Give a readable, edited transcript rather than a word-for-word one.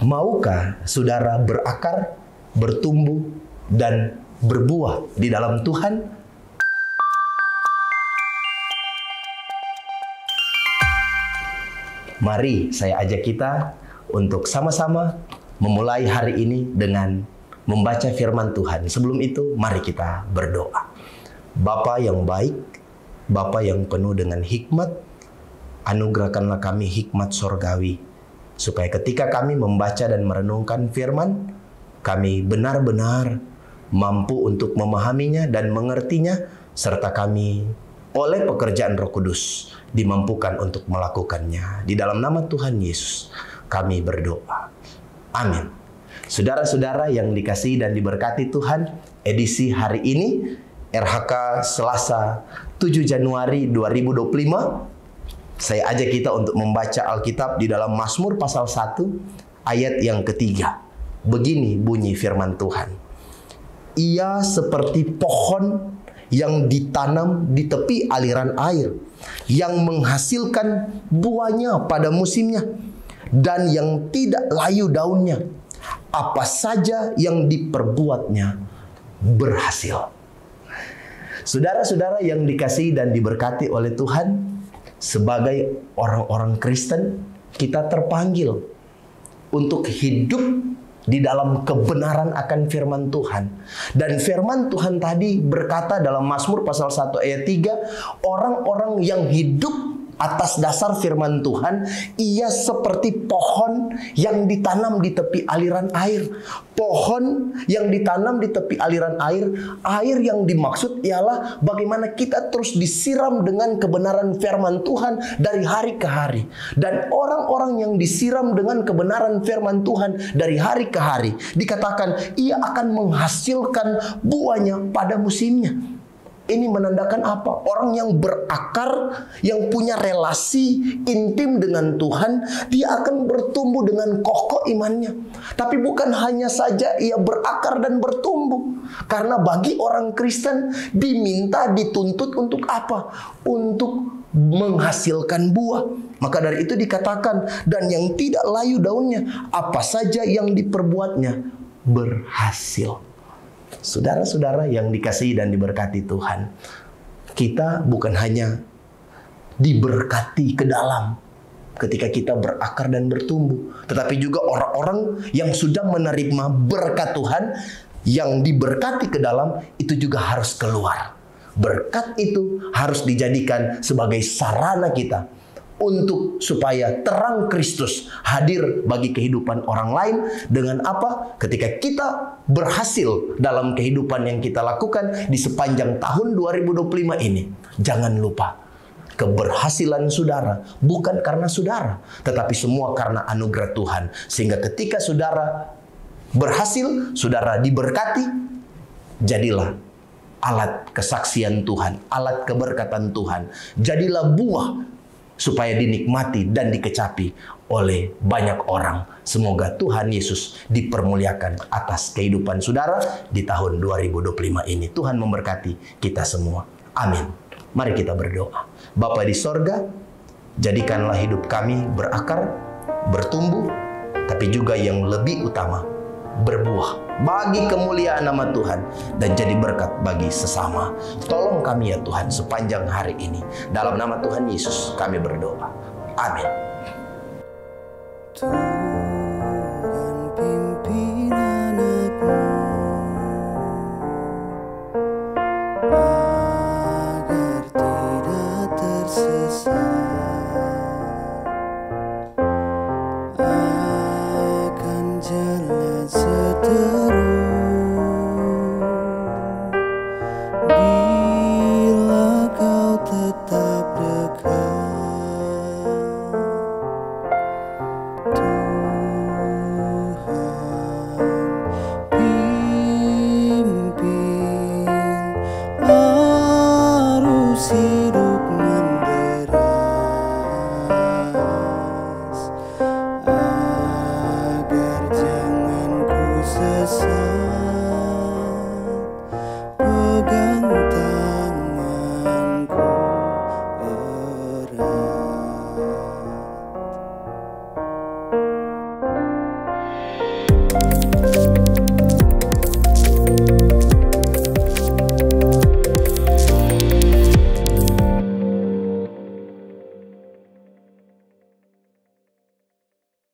Maukah saudara berakar, bertumbuh, dan berbuah di dalam Tuhan? Mari saya ajak kita untuk sama-sama memulai hari ini dengan membaca firman Tuhan. Sebelum itu, mari kita berdoa. Bapa yang baik, Bapa yang penuh dengan hikmat, anugerahkanlah kami hikmat sorgawi, supaya ketika kami membaca dan merenungkan firman, kami benar-benar mampu untuk memahaminya dan mengertinya, serta kami oleh pekerjaan Roh Kudus dimampukan untuk melakukannya. Di dalam nama Tuhan Yesus kami berdoa. Amin. Saudara-saudara yang dikasihi dan diberkati Tuhan, edisi hari ini RHK Selasa 7 Januari 2025, saya ajak kita untuk membaca Alkitab di dalam Mazmur pasal 1 ayat yang ketiga. Begini bunyi firman Tuhan. Ia seperti pohon yang ditanam di tepi aliran air, yang menghasilkan buahnya pada musimnya, dan yang tidak layu daunnya. Apa saja yang diperbuatnya berhasil. Saudara-saudara yang dikasihi dan diberkati oleh Tuhan, sebagai orang-orang Kristen, kita terpanggil untuk hidup di dalam kebenaran akan firman Tuhan. Dan firman Tuhan tadi berkata dalam Mazmur pasal 1 ayat 3, orang-orang yang hidup atas dasar firman Tuhan, ia seperti pohon yang ditanam di tepi aliran air. Pohon yang ditanam di tepi aliran air, air yang dimaksud ialah bagaimana kita terus disiram dengan kebenaran firman Tuhan dari hari ke hari. Dan orang-orang yang disiram dengan kebenaran firman Tuhan dari hari ke hari, dikatakan ia akan menghasilkan buahnya pada musimnya. Ini menandakan apa? Orang yang berakar, yang punya relasi intim dengan Tuhan, dia akan bertumbuh dengan kokoh imannya. Tapi bukan hanya saja ia berakar dan bertumbuh. Karena bagi orang Kristen diminta, dituntut untuk apa? Untuk menghasilkan buah. Maka dari itu dikatakan, dan yang tidak layu daunnya, apa saja yang diperbuatnya berhasil. Saudara-saudara yang dikasihi dan diberkati Tuhan, kita bukan hanya diberkati ke dalam ketika kita berakar dan bertumbuh, tetapi juga orang-orang yang sudah menerima berkat Tuhan, yang diberkati ke dalam, itu juga harus keluar. Berkat itu harus dijadikan sebagai sarana kita untuk supaya terang Kristus hadir bagi kehidupan orang lain. Dengan apa? Ketika kita berhasil dalam kehidupan yang kita lakukan di sepanjang tahun 2025 ini, jangan lupa, keberhasilan saudara bukan karena saudara, tetapi semua karena anugerah Tuhan. Sehingga ketika saudara berhasil, saudara diberkati, jadilah alat kesaksian Tuhan, alat keberkatan Tuhan. Jadilah buah supaya dinikmati dan dikecapi oleh banyak orang. Semoga Tuhan Yesus dipermuliakan atas kehidupan saudara di tahun 2025 ini. Tuhan memberkati kita semua. Amin. Mari kita berdoa. Bapa di sorga, jadikanlah hidup kami berakar, bertumbuh, tapi juga yang lebih utama, berbuah bagi kemuliaan nama Tuhan dan jadi berkat bagi sesama. Tolong kami ya Tuhan sepanjang hari ini. Dalam nama Tuhan Yesus kami berdoa. Amin. Tuhan pimpin anakmu agar tidak tersesat akan jalan seterus. Bila kau tetap dekat, hidup menderas agar jangan ku sesat.